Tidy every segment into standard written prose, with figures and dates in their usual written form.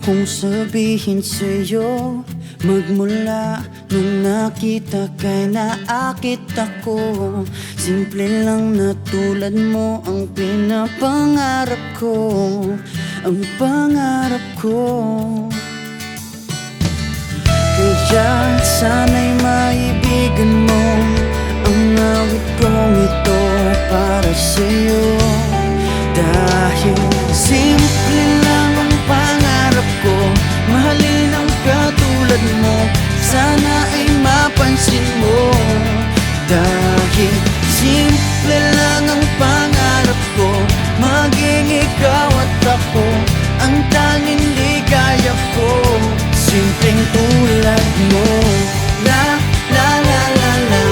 kong sabihin sa'yo. Magmula nung nakita kay naakit ako. Simple lang na tulad mo ang pinapangarap ko. Ang pangarap ko. Kaya sana'y maibigan mo ang awit kong ito para sa'yo. Dahil simple lang ang pangarap ko, mahalin ang katulad mo, sana ay mapansin mo. Dahil simple lang ang pangarap ko, maging ikaw at ako ang tanging ligaya ko. Simpleng tulad mo. La la la la la,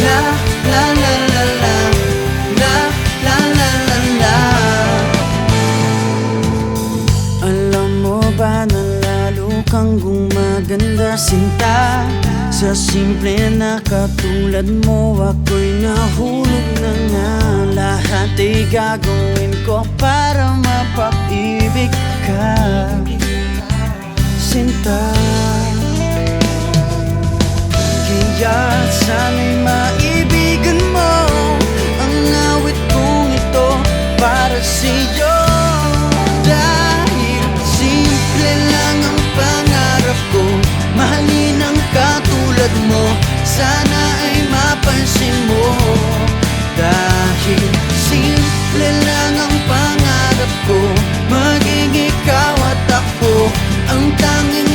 la la la la la, la la la la la. Alam mo ba na lalo kang gumaganda, sinta? Sa simple na katulad mo, ako'y nahulog na nga. Lahat ay gagawin ko para mapag-ibig ka, sinta. Kaya sana'y maibigan mo ang awit kong ito para sa'yo. Dahil simple lang ang pangarap ko, mahalin ang katulad mo, sana ay mapansin mo. Dahil simple lang ang pangarap ko, maging ikaw at ako ang tanging